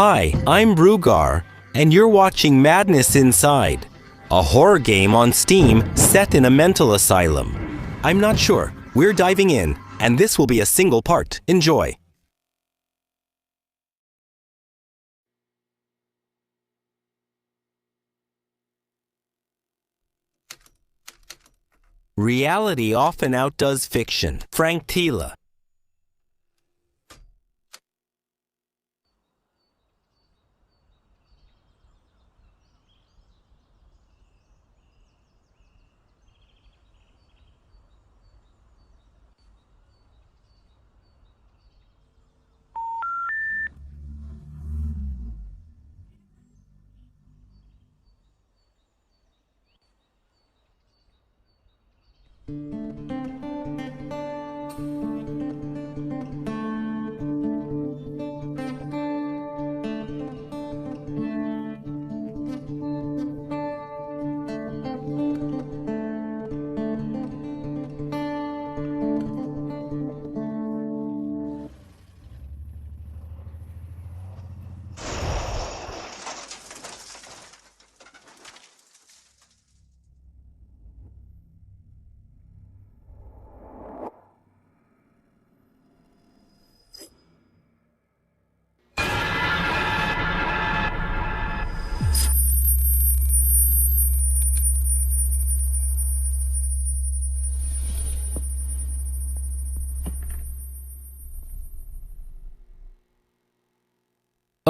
Hi, I'm Brugar, and you're watching Madness Inside, a horror game on Steam set in a mental asylum. I'm not sure. We're diving in, and this will be a single part. Enjoy. Reality often outdoes fiction. Frank Tila.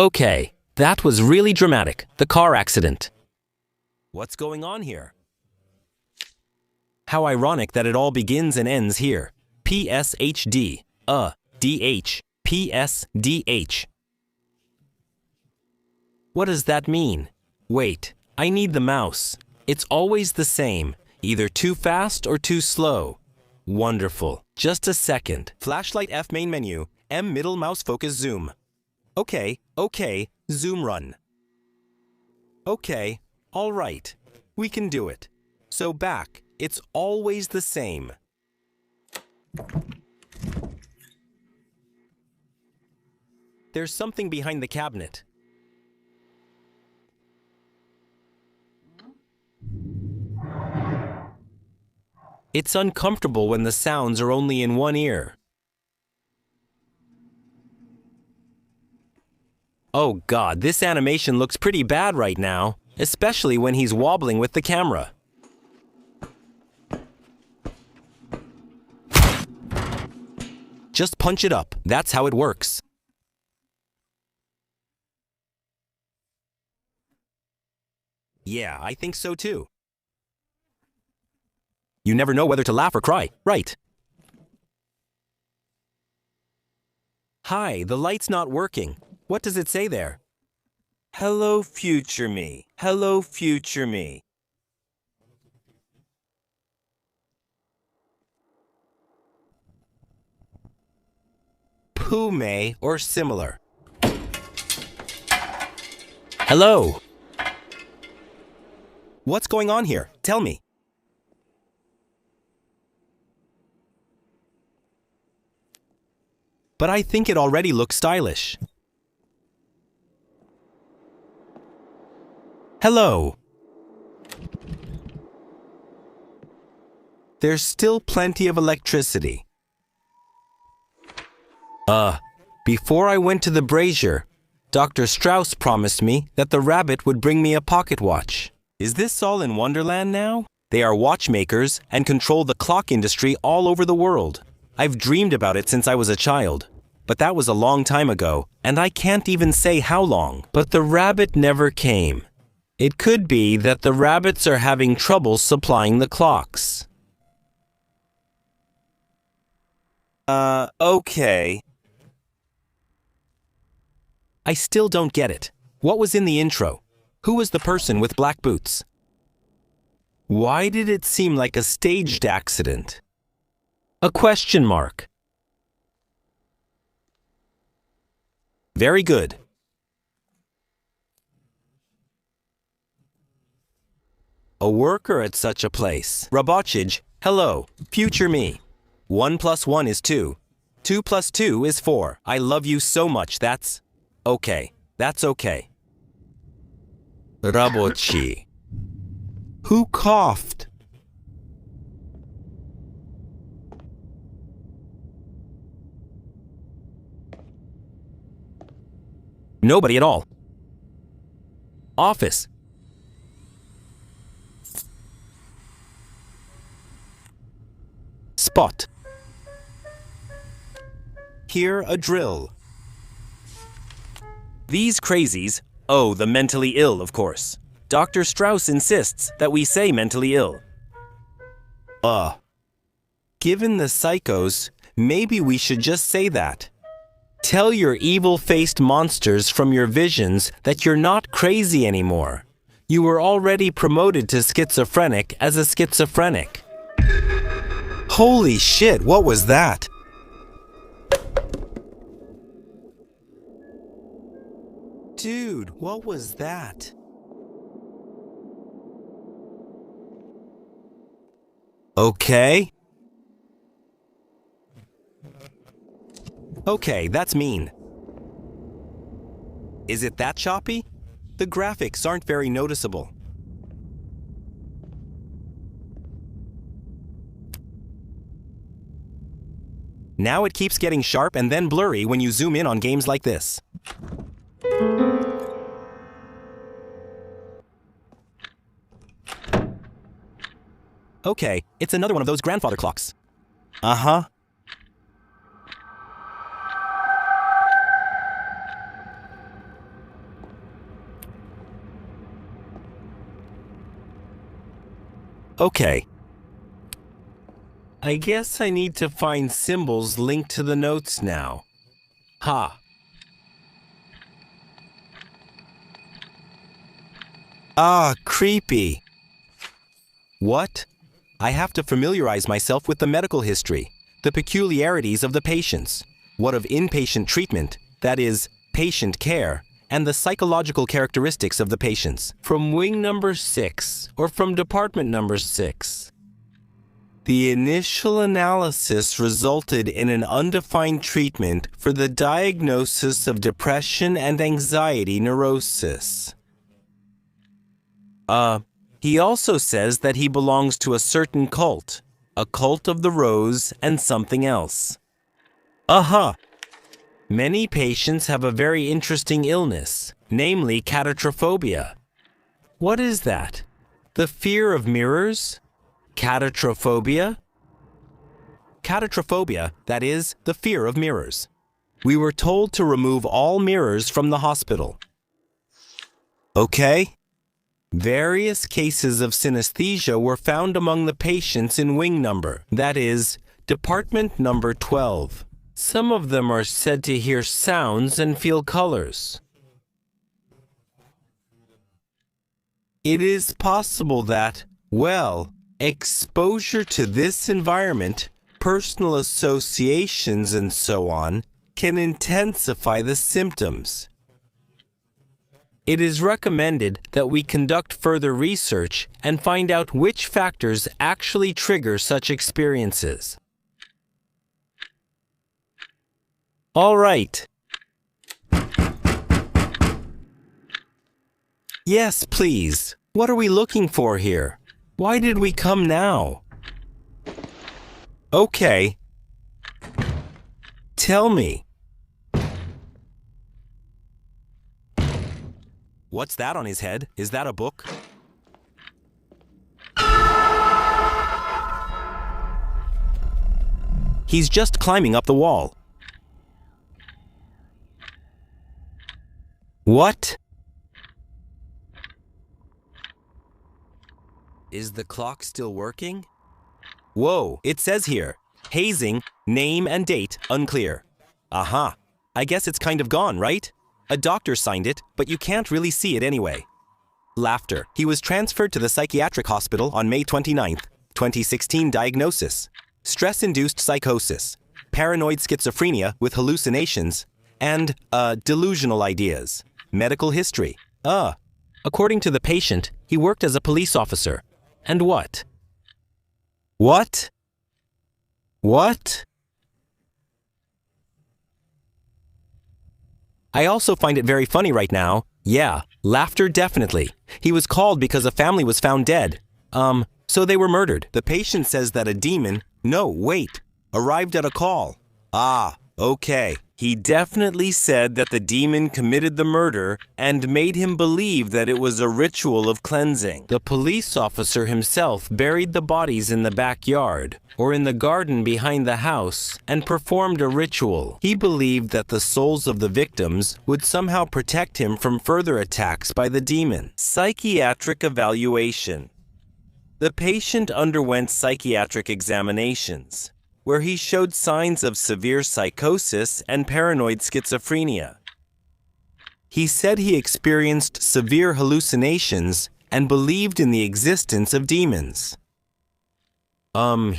Okay, that was really dramatic. The car accident. What's going on here? How ironic that it all begins and ends here. PSHD. DH. PSDH. What does that mean? Wait, I need the mouse. It's always the same. Either too fast or too slow. Wonderful. Just a second. Flashlight F main menu. M middle mouse focus zoom. Okay, zoom run. Okay, all right, we can do it. So back, it's always the same. There's something behind the cabinet. It's uncomfortable when the sounds are only in one ear. Oh God, this animation looks pretty bad right now, especially when he's wobbling with the camera. Just punch it up. That's how it works. Yeah, I think so too. You never know whether to laugh or cry, right? Hi, the light's not working. What does it say there? Hello, future me. Hello, future me. Pume or similar. Hello. What's going on here? Tell me. But I think it already looks stylish. Hello. There's still plenty of electricity. Before I went to the brazier, Dr. Strauss promised me that the rabbit would bring me a pocket watch. Is this all in Wonderland now? They are watchmakers and control the clock industry all over the world. I've dreamed about it since I was a child, but that was a long time ago, and I can't even say how long. But the rabbit never came. It could be that the rabbits are having trouble supplying the clocks. Okay. I still don't get it. What was in the intro? Who was the person with black boots? Why did it seem like a staged accident? A question mark. Very good. A worker at such a place. Robochage, hello, future me. 1 + 1 is 2. 2 + 2 is 4. I love you so much, that's... Okay, That's okay. Рабочий. Who coughed? Nobody at all. Office. Spot. Here a drill. These crazies, oh, the mentally ill, of course. Dr. Strauss insists that we say mentally ill. Given the psychos, maybe we should just say that. Tell your evil-faced monsters from your visions that you're not crazy anymore. You were already promoted to schizophrenic as a schizophrenic. Holy shit, what was that? Dude, what was that? Okay. Okay, that's mean. Is it that choppy? The graphics aren't very noticeable. Now it keeps getting sharp and then blurry when you zoom in on games like this. Okay, it's another one of those grandfather clocks. Uh-huh. Okay. I guess I need to find symbols linked to the notes now. Ha. Ah, creepy. What? I have to familiarize myself with the medical history, the peculiarities of the patients, what of inpatient treatment, that is, patient care, and the psychological characteristics of the patients. From wing number 6, or from department number 6. The initial analysis resulted in an undefined treatment for the diagnosis of depression and anxiety neurosis. He also says that he belongs to a certain cult, a cult of the rose and something else. Many patients have a very interesting illness, namely catatrophobia. What is that? The fear of mirrors? Catatrophobia? Catatrophobia, that is, the fear of mirrors. We were told to remove all mirrors from the hospital. Okay. Various cases of synesthesia were found among the patients in wing number, that is, department number 12. Some of them are said to hear sounds and feel colors. It is possible that, well, exposure to this environment, personal associations and so on, can intensify the symptoms. It is recommended that we conduct further research and find out which factors actually trigger such experiences. All right. Yes, please. What are we looking for here? Why did we come now? Okay. Tell me. What's that on his head? Is that a book? He's just climbing up the wall. What? Is the clock still working? Whoa, it says here, hazing, name and date, unclear. Aha, I guess it's kind of gone, right? A doctor signed it, but you can't really see it anyway. Laughter. He was transferred to the psychiatric hospital on May 29th, 2016 diagnosis. Stress-induced psychosis, paranoid schizophrenia with hallucinations, and, delusional ideas. Medical history. According to the patient, he worked as a police officer. And what? What? What? I also find it very funny right now. Yeah, laughter definitely. He was called because a family was found dead. So they were murdered. The patient says that a demon, no, wait, arrived at a call. Ah, okay. He definitely said that the demon committed the murder and made him believe that it was a ritual of cleansing. The police officer himself buried the bodies in the backyard or in the garden behind the house and performed a ritual. He believed that the souls of the victims would somehow protect him from further attacks by the demon. Psychiatric evaluation. The patient underwent psychiatric examinations, where he showed signs of severe psychosis and paranoid schizophrenia. He said he experienced severe hallucinations and believed in the existence of demons.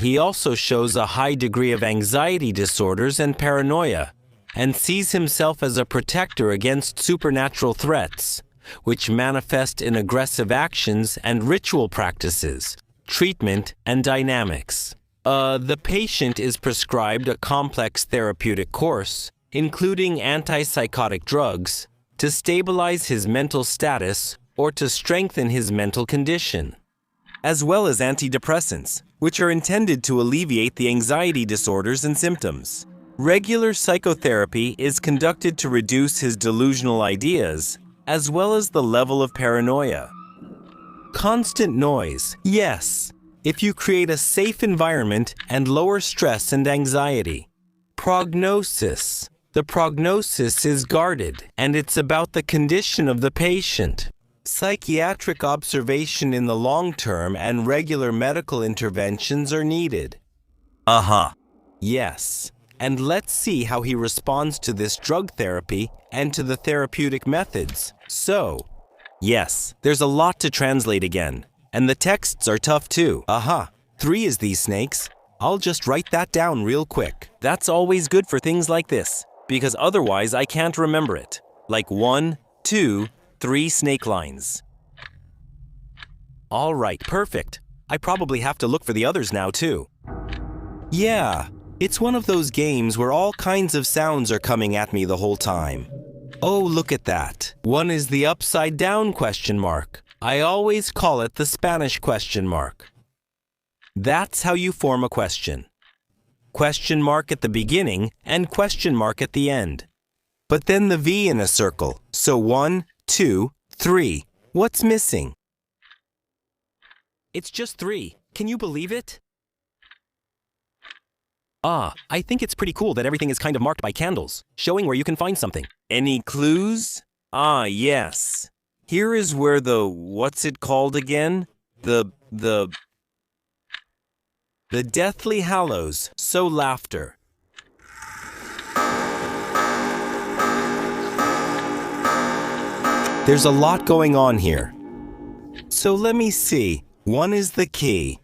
He also shows a high degree of anxiety disorders and paranoia, and sees himself as a protector against supernatural threats, which manifest in aggressive actions and ritual practices, treatment, and dynamics. The patient is prescribed a complex therapeutic course, including antipsychotic drugs, to stabilize his mental status or to strengthen his mental condition, as well as antidepressants, which are intended to alleviate the anxiety disorders and symptoms. Regular psychotherapy is conducted to reduce his delusional ideas, as well as the level of paranoia. Constant noise, yes, if you create a safe environment and lower stress and anxiety. Prognosis. The prognosis is guarded, and it's about the condition of the patient. Psychiatric observation in the long term and regular medical interventions are needed. Yes, and let's see how he responds to this drug therapy and to the therapeutic methods. So, yes, there's a lot to translate again. And the texts are tough too. 3 is these snakes. I'll just write that down real quick. That's always good for things like this, because otherwise I can't remember it. Like 1, 2, 3 snake lines. All right, perfect. I probably have to look for the others now too. Yeah, it's one of those games where all kinds of sounds are coming at me the whole time. Oh, look at that. One is the upside down question mark. I always call it the Spanish question mark. That's how you form a question. Question mark at the beginning and question mark at the end. But then the V in a circle. So 1, 2, 3. What's missing? It's just 3. Can you believe it? I think it's pretty cool that everything is kind of marked by candles, showing where you can find something. Any clues? Yes. Here is where what's it called again? The Deathly Hallows, so laughter. There's a lot going on here. So let me see. 1 is the key.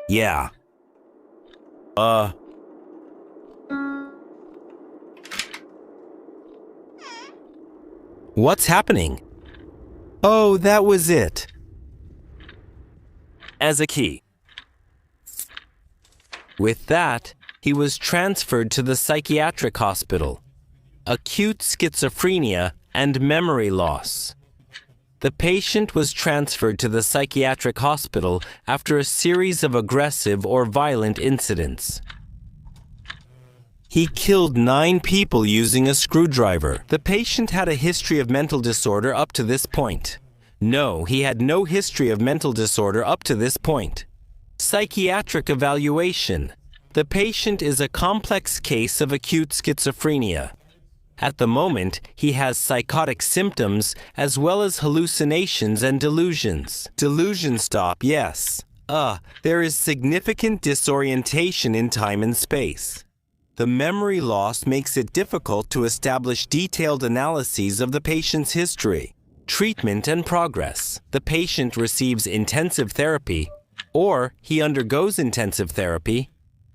Yeah. What's happening? Oh, that was it. As a key. With that, he was transferred to the psychiatric hospital. Acute schizophrenia and memory loss. The patient was transferred to the psychiatric hospital after a series of aggressive or violent incidents. He killed 9 people using a screwdriver. The patient had a history of mental disorder up to this point. No, he had no history of mental disorder up to this point. Psychiatric evaluation. The patient is a complex case of acute schizophrenia. At the moment, he has psychotic symptoms as well as hallucinations and delusions. Delusion stop, yes. There is significant disorientation in time and space. The memory loss makes it difficult to establish detailed analyses of the patient's history. Treatment and progress. The patient receives intensive therapy, or he undergoes intensive therapy,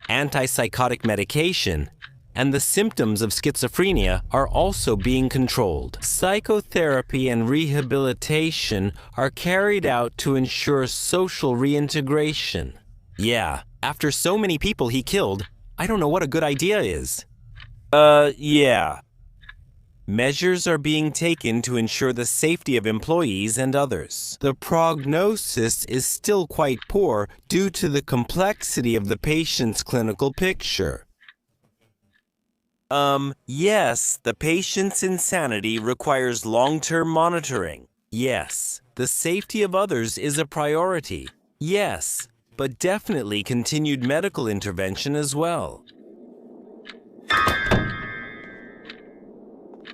antipsychotic medication, and the symptoms of schizophrenia are also being controlled. Psychotherapy and rehabilitation are carried out to ensure social reintegration. Yeah, after so many people he killed, I don't know what a good idea is. Yeah. Measures are being taken to ensure the safety of employees and others. The prognosis is still quite poor due to the complexity of the patient's clinical picture. Yes, the patient's insanity requires long-term monitoring. Yes, the safety of others is a priority. Yes, but definitely continued medical intervention as well.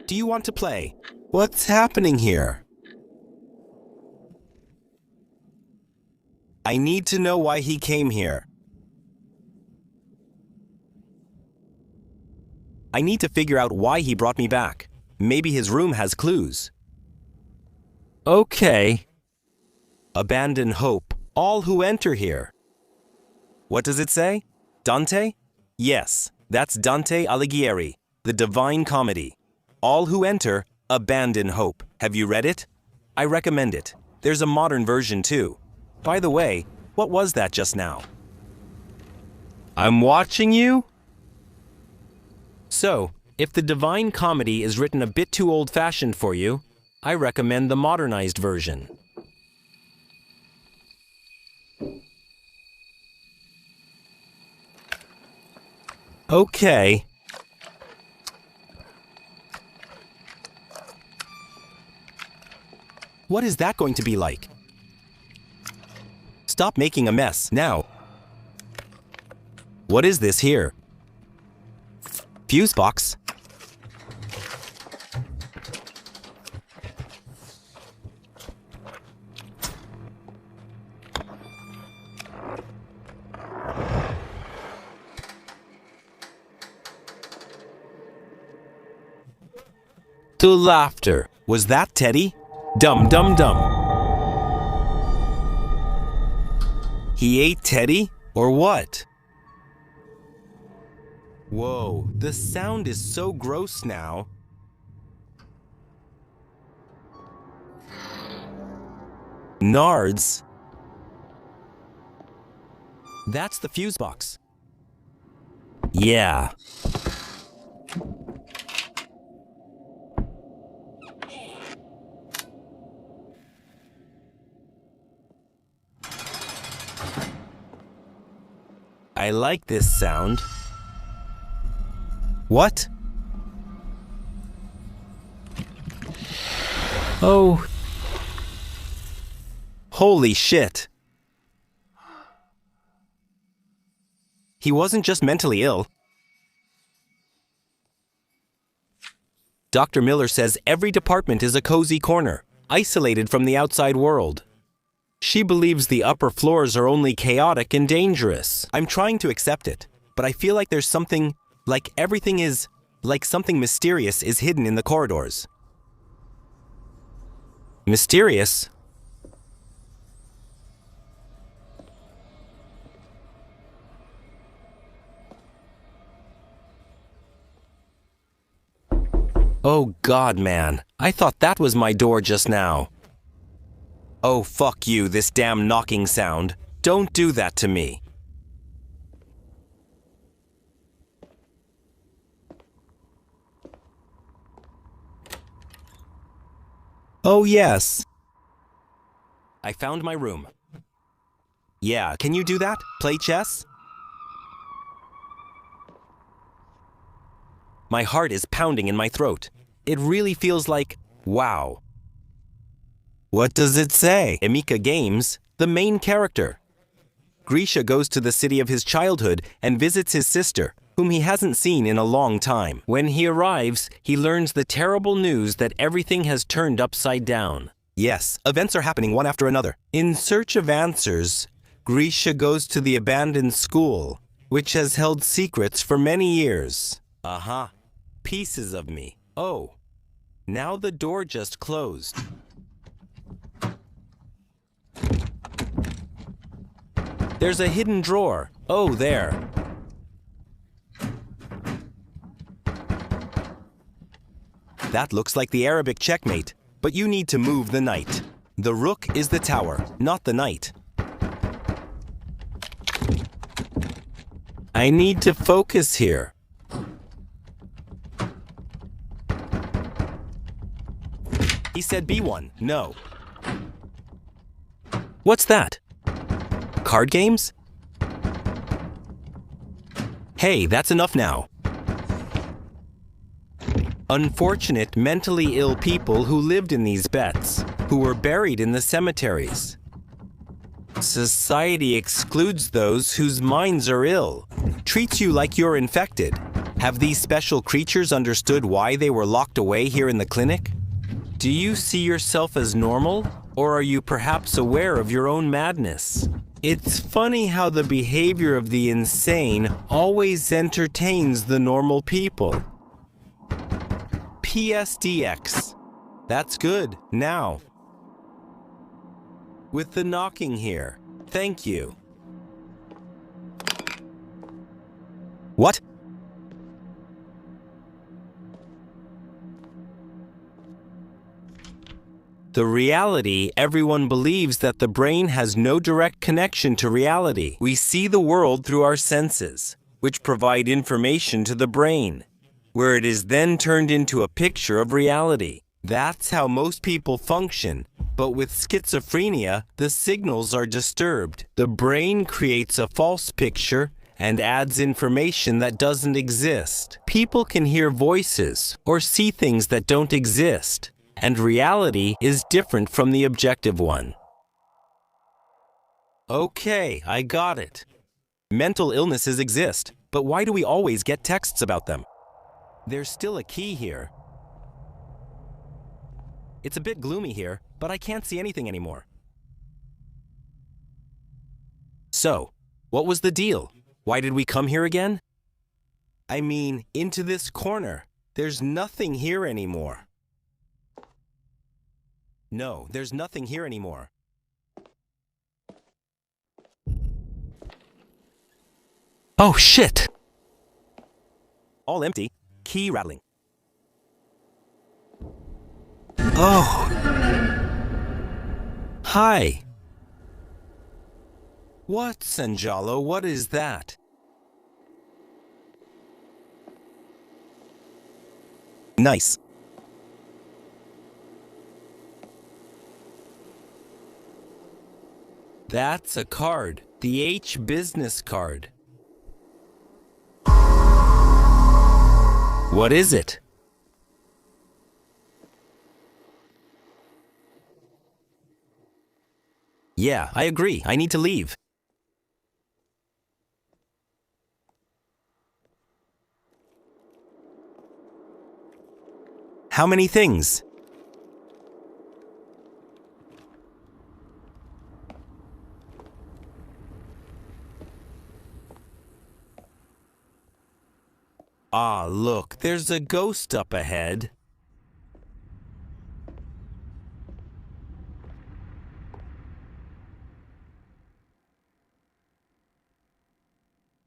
Do you want to play? What's happening here? I need to know why he came here. I need to figure out why he brought me back. Maybe his room has clues. Okay. Abandon hope. All who enter here. What does it say? Dante? Yes, that's Dante Alighieri, the Divine Comedy. All who enter, abandon hope. Have you read it? I recommend it. There's a modern version too. By the way, what was that just now? I'm watching you? So, if the Divine Comedy is written a bit too old-fashioned for you, I recommend the modernized version. Okay. What is that going to be like? Stop making a mess, now. What is this here? Fuse box? To laughter. Was that Teddy? Dum dum dum. He ate Teddy? Or what? Whoa, the sound is so gross now. Nards? That's the fuse box. Yeah. I like this sound. What? Oh. Holy shit. He wasn't just mentally ill. Dr. Miller says every department is a cozy corner, isolated from the outside world. She believes the upper floors are only chaotic and dangerous. I'm trying to accept it, but I feel like there's something, like everything is, like something mysterious is hidden in the corridors. Mysterious? Oh God, man. I thought that was my door just now. Oh, fuck you, this damn knocking sound. Don't do that to me. Oh, yes. I found my room. Yeah, can you do that? Play chess? My heart is pounding in my throat. It really feels like, wow. What does it say? Emika Games, the main character. Grisha goes to the city of his childhood and visits his sister, whom he hasn't seen in a long time. When he arrives, he learns the terrible news that everything has turned upside down. Yes, events are happening one after another. In search of answers, Grisha goes to the abandoned school, which has held secrets for many years. Aha, pieces of me. Oh, now the door just closed. There's a hidden drawer. Oh, there. That looks like the Arabic checkmate, but you need to move the knight. The rook is the tower, not the knight. I need to focus here. He said B1. No. What's that? Card games? Hey, that's enough now. Unfortunate mentally ill people who lived in these bets, who were buried in the cemeteries. Society excludes those whose minds are ill, treats you like you're infected. Have these special creatures understood why they were locked away here in the clinic? Do you see yourself as normal, or are you perhaps aware of your own madness? It's funny how the behavior of the insane always entertains the normal people. PSDX. That's good. Now. With the knocking here. Thank you. What? The reality, everyone believes that the brain has no direct connection to reality. We see the world through our senses, which provide information to the brain, where it is then turned into a picture of reality. That's how most people function, but with schizophrenia, the signals are disturbed. The brain creates a false picture and adds information that doesn't exist. People can hear voices or see things that don't exist, and reality is different from the objective one. Okay, I got it. Mental illnesses exist, but why do we always get texts about them? There's still a key here. It's a bit gloomy here, but I can't see anything anymore. So, what was the deal? Why did we come here again? I mean, into this corner. There's nothing here anymore. No, there's nothing here anymore. Oh, shit! All empty. Key rattling. Oh. Hi. What, Sanjalo? What is that? Nice. That's a card. The H business card. What is it? Yeah, I agree. I need to leave. How many things? Ah, look, there's a ghost up ahead.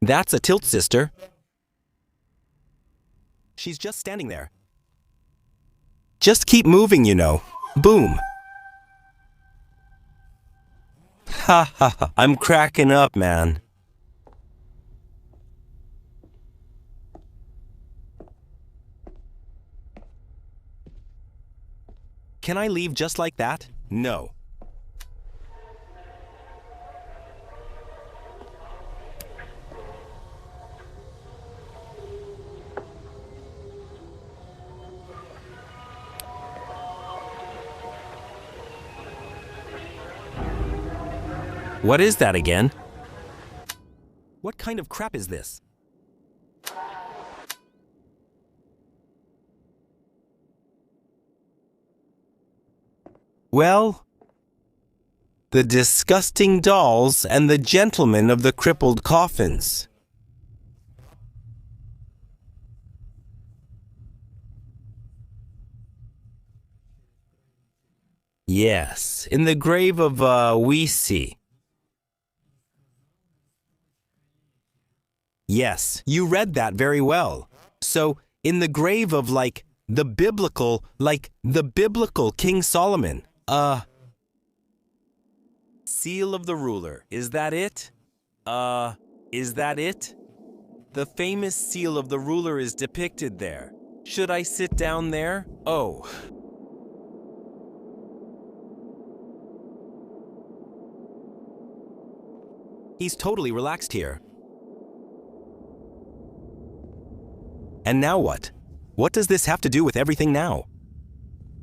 That's a tilt sister. She's just standing there. Just keep moving, you know. Boom. Ha ha ha. I'm cracking up, man. Can I leave just like that? No. What is that again? What kind of crap is this? Well, the disgusting dolls and the gentlemen of the crippled coffins. Yes, in the grave of Weesey. Yes, you read that very well. So, in the grave of, the biblical King Solomon. Seal of the ruler. Is that it? Is that it? The famous seal of the ruler is depicted there. Should I sit down there? Oh. He's totally relaxed here. And now what? What does this have to do with everything now?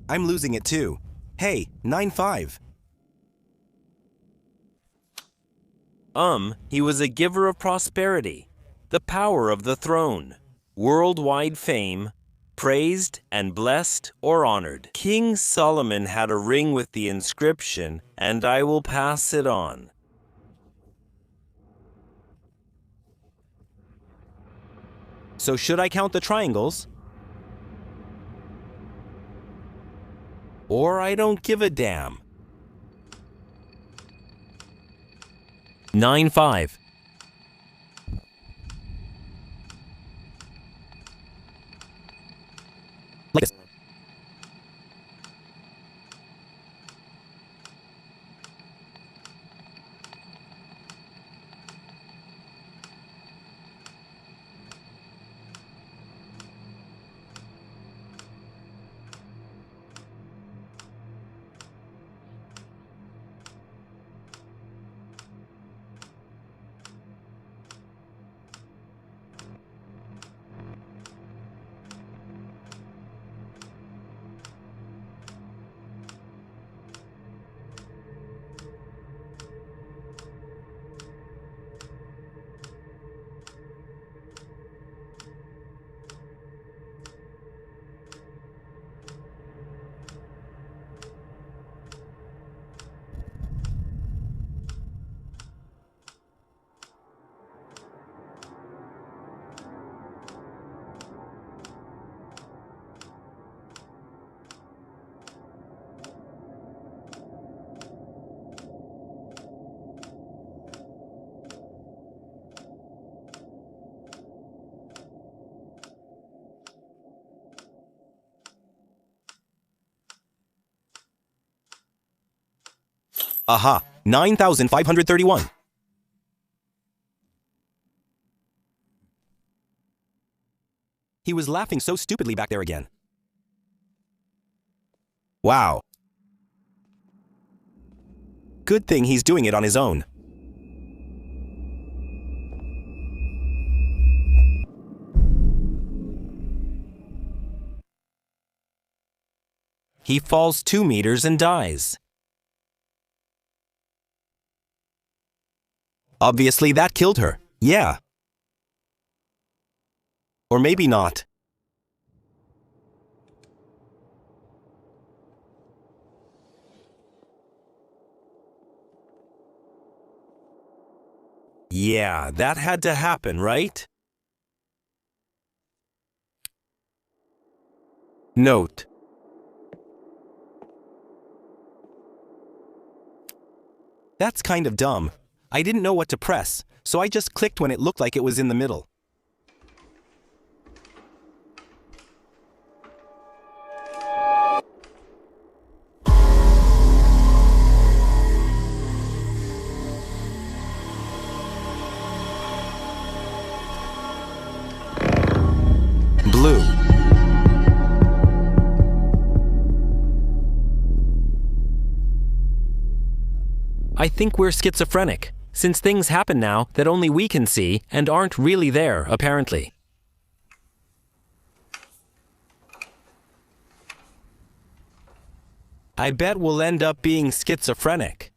I'm losing it too. Hey, 9-5. He was a giver of prosperity, the power of the throne, worldwide fame, praised and blessed or honored. King Solomon had a ring with the inscription, and I will pass it on. So should I count the triangles? Or I don't give a damn. 9-5. Like this. Aha, 9,531. He was laughing so stupidly back there again. Wow. Good thing he's doing it on his own. He falls 2 meters and dies. Obviously, that killed her. Yeah. Or maybe not. Yeah, that had to happen, right? Note. That's kind of dumb. I didn't know what to press, so I just clicked when it looked like it was in the middle. Blue. I think we're schizophrenic, since things happen now that only we can see and aren't really there, apparently. I bet we'll end up being schizophrenic.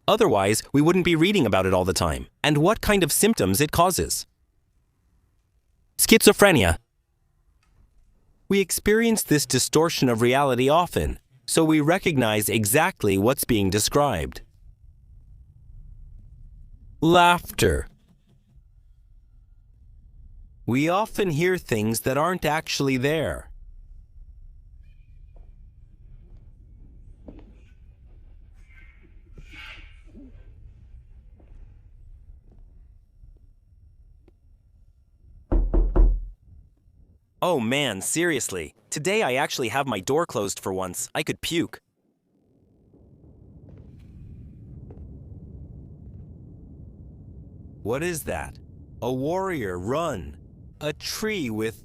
Otherwise, we wouldn't be reading about it all the time, and what kind of symptoms it causes. Schizophrenia. We experience this distortion of reality often, so we recognize exactly what's being described. Laughter. We often hear things that aren't actually there. Oh man, seriously. Today I actually have my door closed for once. I could puke. What is that? A warrior, run. A tree with,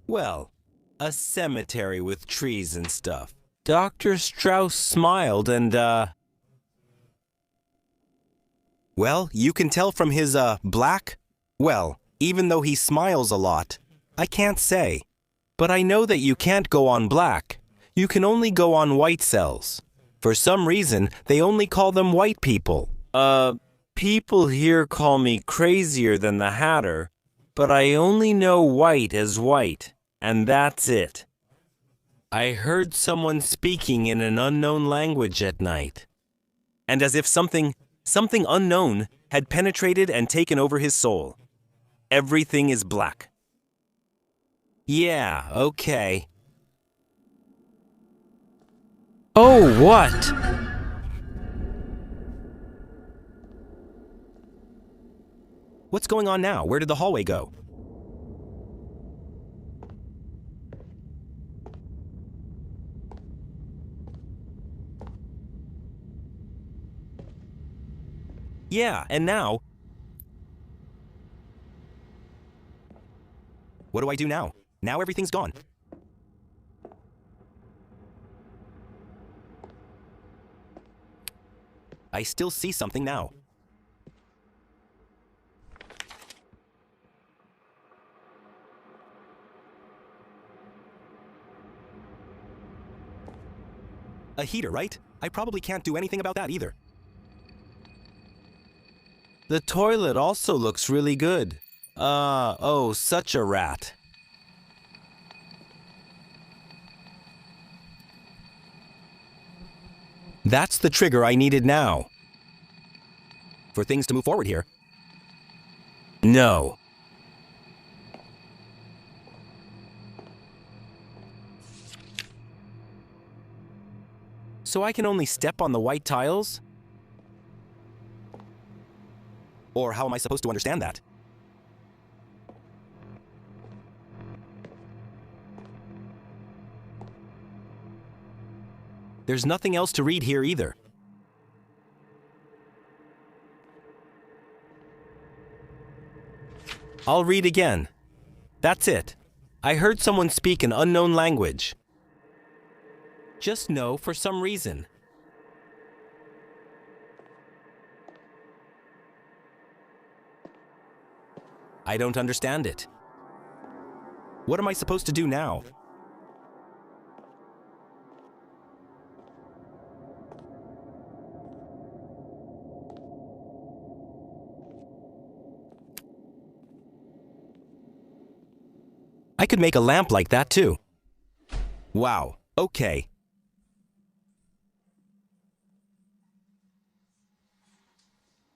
well, a cemetery with trees and stuff. Dr. Strauss smiled and, well, you can tell from his, black? Well, even though he smiles a lot, I can't say. But I know that you can't go on black. You can only go on white cells. For some reason, they only call them white people. People here call me crazier than the Hatter, but I only know white as white, and that's it. I heard someone speaking in an unknown language at night. And as if something unknown had penetrated and taken over his soul. Everything is black. Yeah, okay. Oh, what? What's going on now? Where did the hallway go? Yeah, and now... What do I do now? Now everything's gone. I still see something now. A heater, right? I probably can't do anything about that either. The toilet also looks really good. Oh, such a rat. That's the trigger I needed now. For things to move forward here. No. So I can only step on the white tiles? Or how am I supposed to understand that? There's nothing else to read here either. I'll read again. That's it. I heard someone speak an unknown language. Just know for some reason. I don't understand it. What am I supposed to do now? I could make a lamp like that too. Wow, okay.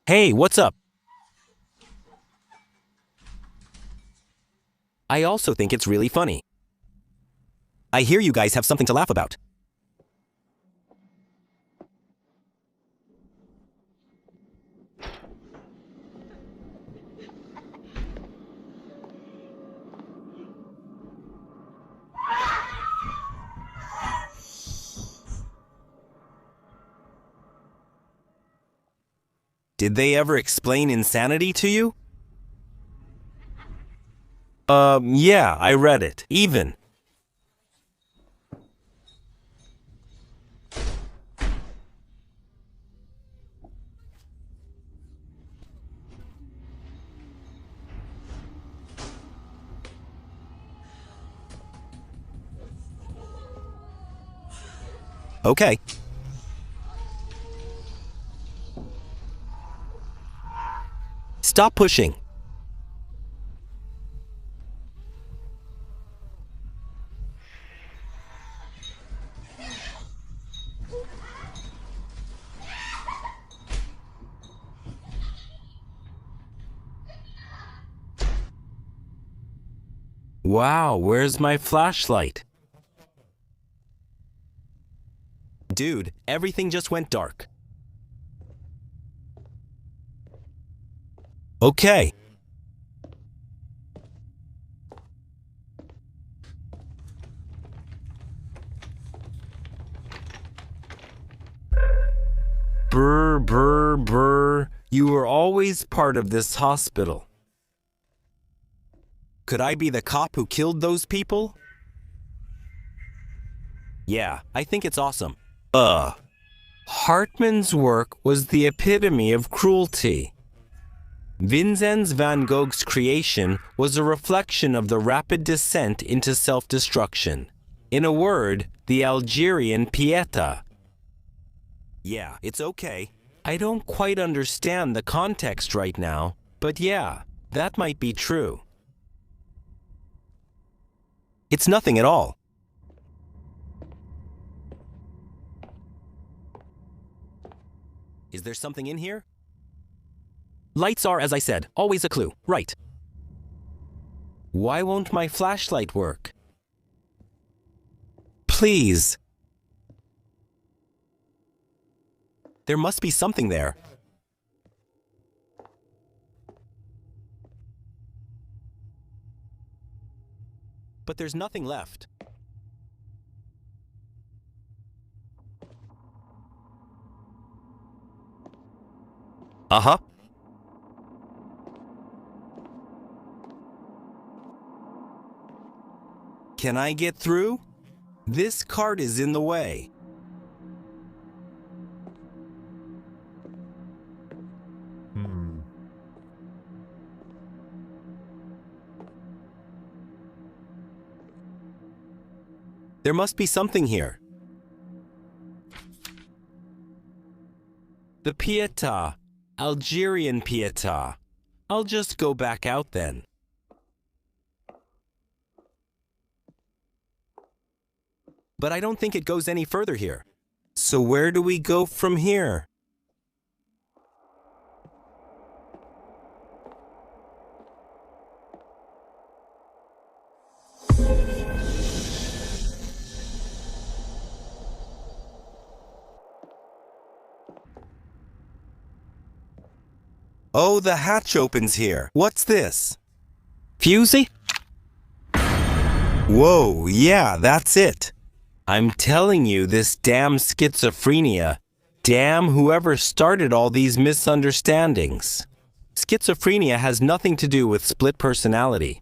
Hey, what's up? I also think it's really funny. I hear you guys have something to laugh about. Did they ever explain insanity to you? Yeah, I read it. Even. Okay. Stop pushing. Wow, where's my flashlight? Dude, everything just went dark. Okay. Brr, brr, brr. You were always part of this hospital. Could I be the cop who killed those people? Yeah, I think it's awesome. Hartman's work was the epitome of cruelty. Vincenz van Gogh's creation was a reflection of the rapid descent into self-destruction. In a word, the Algerian Pieta. Yeah, it's okay. I don't quite understand the context right now, but yeah, that might be true. It's nothing at all. Is there something in here? Lights are, as I said, always a clue. Right. Why won't my flashlight work? Please. There must be something there. But there's nothing left. Uh-huh. Can I get through? This cart is in the way. There must be something here. The Pietà, Algerian Pietà. I'll just go back out then. But I don't think it goes any further here. So where do we go from here? Oh, the hatch opens here. What's this? Fusey? Whoa, yeah, that's it. I'm telling you, this damn schizophrenia. Damn whoever started all these misunderstandings. Schizophrenia has nothing to do with split personality.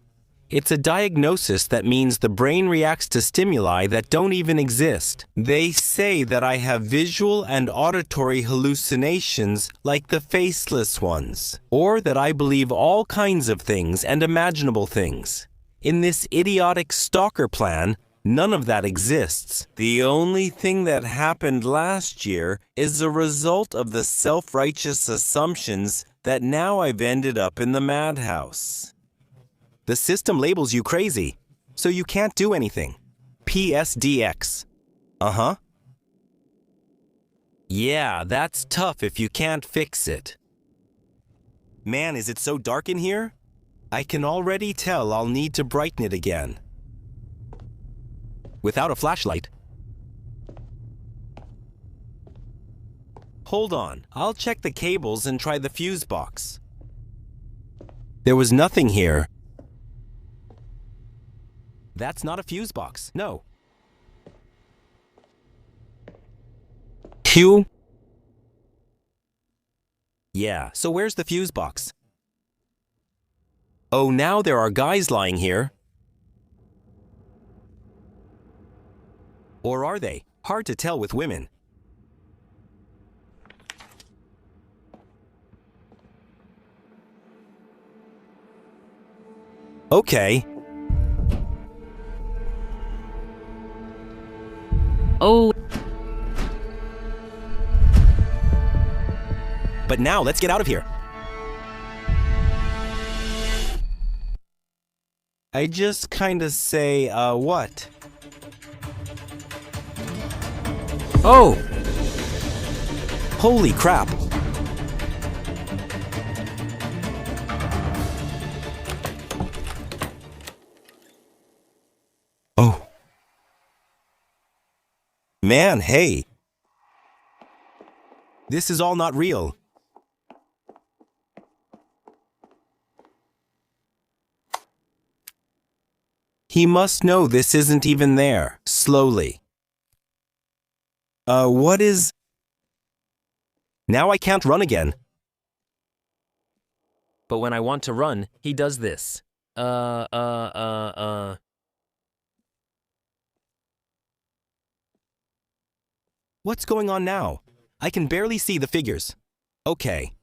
It's a diagnosis that means the brain reacts to stimuli that don't even exist. They say that I have visual and auditory hallucinations like the faceless ones, or that I believe all kinds of things and imaginable things. In this idiotic stalker plan, none of that exists. The only thing that happened last year is a result of the self-righteous assumptions that now I've ended up in the madhouse. The system labels you crazy, so you can't do anything. PSDX. Uh-huh. Yeah, that's tough if you can't fix it. Man, is it so dark in here? I can already tell I'll need to brighten it again. Without a flashlight. Hold on, I'll check the cables and try the fuse box. There was nothing here. That's not a fuse box, no. Q? Yeah, so where's the fuse box? Oh, now there are guys lying here. Or are they? Hard to tell with women. Okay. Oh. But now, let's get out of here. I just kinda say, what? Oh! Holy crap! Oh. Man, hey! This is all not real. He must know this isn't even there. Slowly. What is... Now I can't run again. But when I want to run, he does this. Uh, uh, uh, uh. What's going on now? I can barely see the figures. Okay.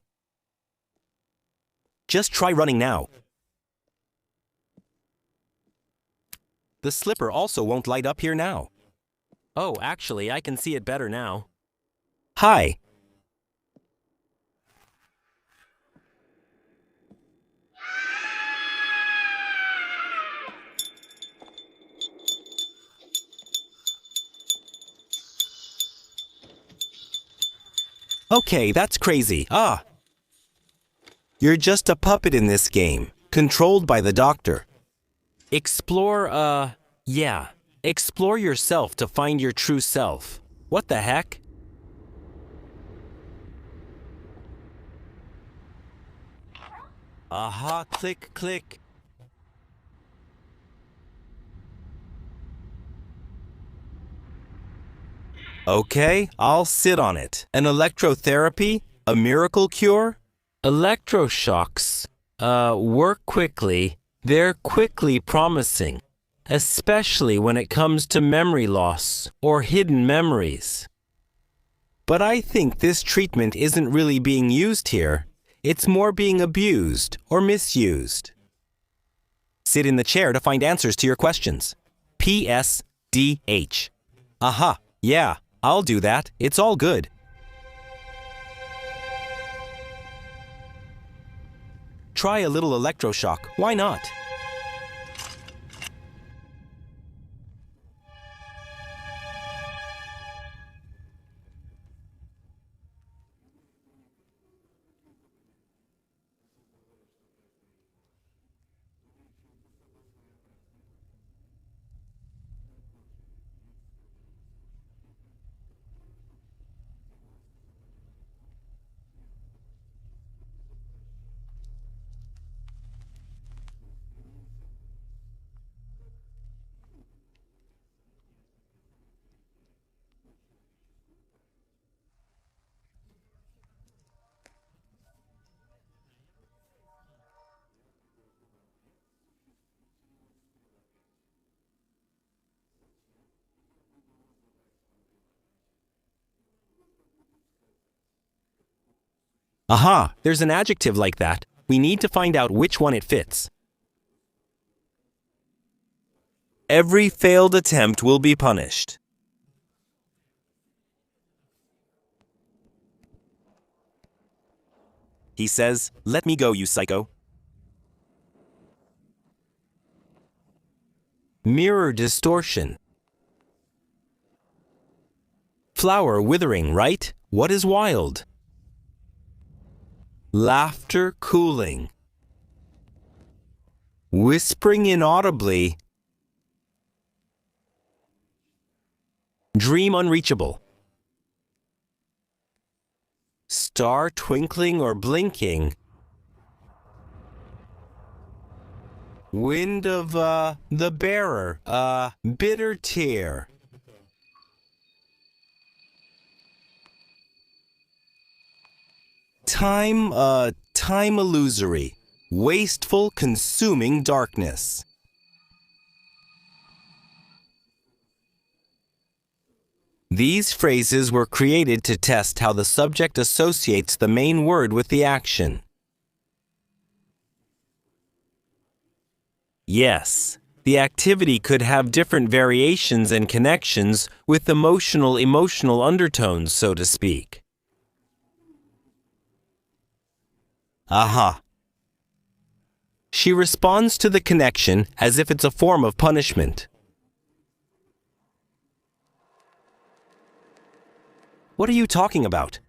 Just try running now. The slipper also won't light up here now. Oh, actually, I can see it better now. Hi. Okay, that's crazy. Ah. You're just a puppet in this game, controlled by the doctor. Explore, yeah. Explore yourself to find your true self. What the heck? Aha, click, click. Okay, I'll sit on it. An electrotherapy? A miracle cure? Electroshocks, work quickly. They're quickly promising, especially when it comes to memory loss or hidden memories. But I think this treatment isn't really being used here. It's more being abused or misused. Sit in the chair to find answers to your questions. PSDH. Aha, yeah, I'll do that. It's all good. Try a little electroshock. Why not? Aha, there's an adjective like that. We need to find out which one it fits. Every failed attempt will be punished. He says, "Let me go, you psycho." Mirror distortion. Flower withering, right? What is wild? Laughter cooling. Whispering inaudibly. Dream unreachable. Star twinkling or blinking. Wind of, the bearer, bitter tear. Time illusory. Wasteful, consuming darkness. These phrases were created to test how the subject associates the main word with the action. Yes, the activity could have different variations and connections with emotional undertones, so to speak. Aha. She responds to the connection as if it's a form of punishment. What are you talking about?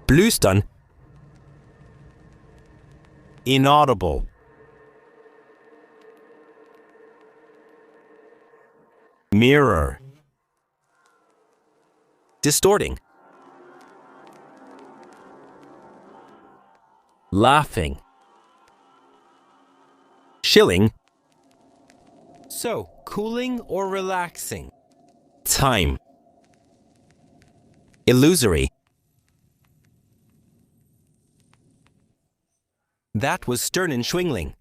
Blustern. Inaudible. Mirror. Distorting. Laughing. Chilling. So, cooling or relaxing? Time. Illusory. That was Stern and Schwingling.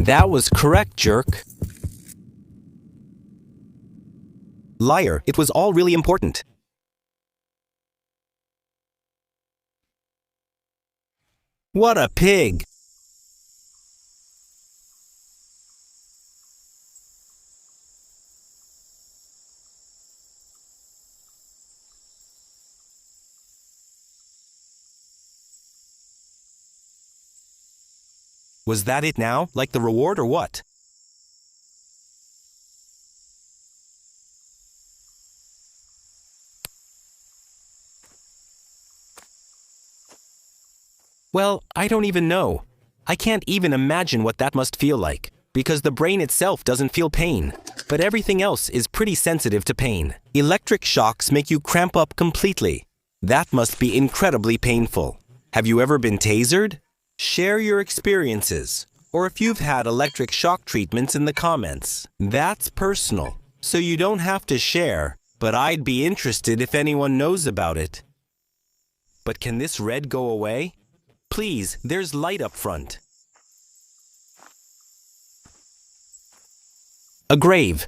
That was correct, jerk. Liar, it was all really important. What a pig! Was that it now? Like the reward or what? Well, I don't even know. I can't even imagine what that must feel like, because the brain itself doesn't feel pain, but everything else is pretty sensitive to pain. Electric shocks make you cramp up completely. That must be incredibly painful. Have you ever been tasered? Share your experiences, or if you've had electric shock treatments in the comments. That's personal, so you don't have to share, but I'd be interested if anyone knows about it. But can this red go away? Please, there's light up front. A grave.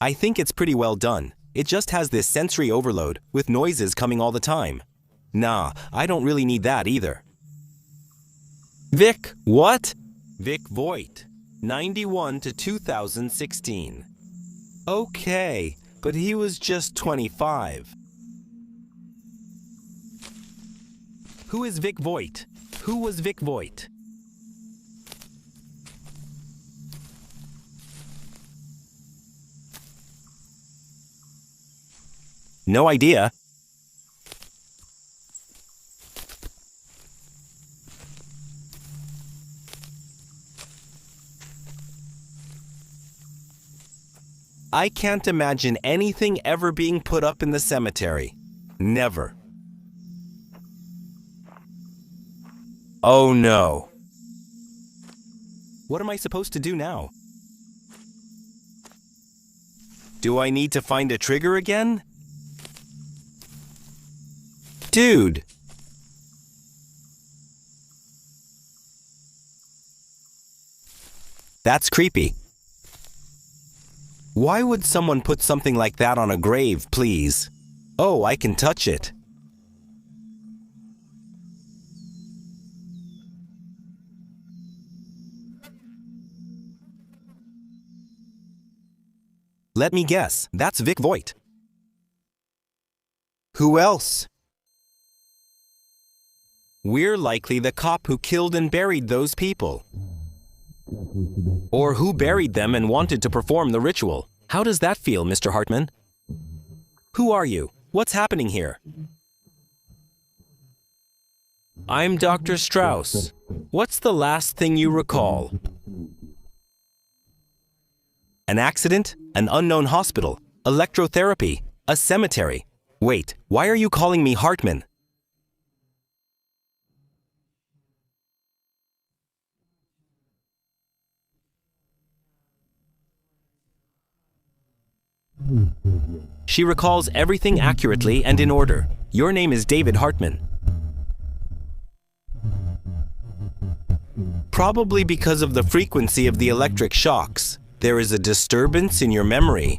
I think it's pretty well done. It just has this sensory overload, with noises coming all the time. Nah, I don't really need that either. Vic, what? Vic Voigt, 91 to 2016. Okay, but he was just 25. Who is Vic Voigt? Who was Vic Voigt? No idea. I can't imagine anything ever being put up in the cemetery. Never. Oh no. What am I supposed to do now? Do I need to find a trigger again? Dude. That's creepy. Why would someone put something like that on a grave, please? Oh, I can touch it. Let me guess, that's Vic Voigt. Who else? We're likely the cop who killed and buried those people. Or who buried them and wanted to perform the ritual. How does that feel, Mr. Hartman? Who are you? What's happening here? I'm Dr. Strauss. What's the last thing you recall? An accident? An unknown hospital? Electrotherapy? A cemetery? Wait, why are you calling me Hartman? She recalls everything accurately and in order. Your name is David Hartman. Probably because of the frequency of the electric shocks. There is a disturbance in your memory.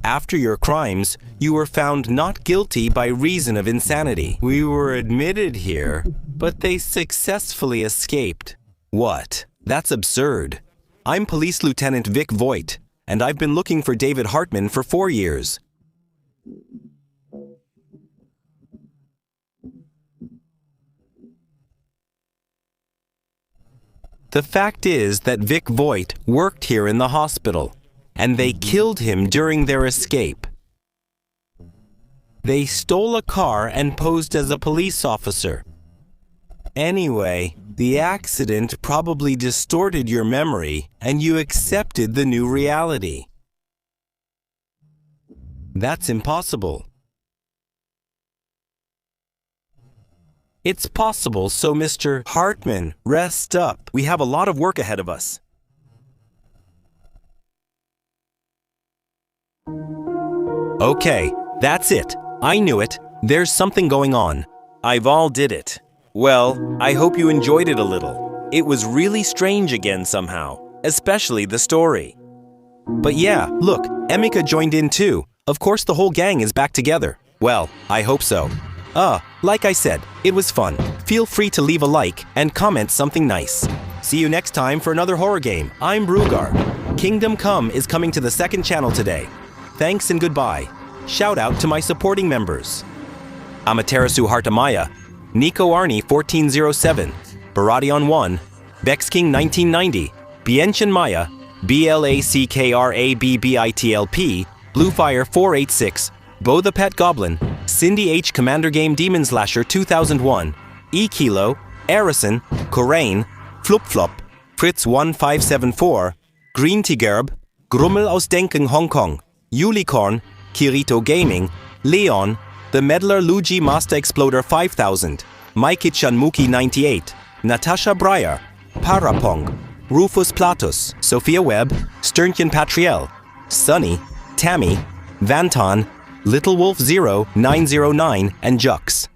After your crimes, you were found not guilty by reason of insanity. We were admitted here, but they successfully escaped. What? That's absurd. I'm Police Lieutenant Vic Voigt, and I've been looking for David Hartman for 4 years. The fact is that Vic Voigt worked here in the hospital, and they killed him during their escape. They stole a car and posed as a police officer. Anyway, the accident probably distorted your memory, and you accepted the new reality. That's impossible. It's possible, so Mr. Hartman, rest up. We have a lot of work ahead of us. Okay, that's it. I knew it. There's something going on. I've all did it. Well, I hope you enjoyed it a little. It was really strange again somehow, especially the story. But yeah, look, Emika joined in too. Of course the whole gang is back together. Well, I hope so. Like I said, it was fun. Feel free to leave a like and comment something nice. See you next time for another horror game. I'm Brugar. Kingdom Come is coming to the second channel today. Thanks and goodbye. Shout out to my supporting members. Amaterasu Hartamaya, Nico Arnie 1407, Baradion 1, Bex King 1990, Bienshin Maya, BLACKRABBITLP, Bluefire 486, Bo the Pet Goblin, Cindy H Commander Game Demon Slasher 2001, E Kilo, Arison, Corain, Flop Flop, Fritz 1574, Green Tigerb, Grummel aus Denken Hong Kong, Unicorn, Kirito Gaming, Leon, The Meddler Luigi Master Exploder 5000, Maikichan Muki 98, Natasha Breyer, Parapong, Rufus Platus, Sophia Webb, Sternchen Patriel, Sunny, Tammy, Vanton, Little Wolf 0909, and Jux.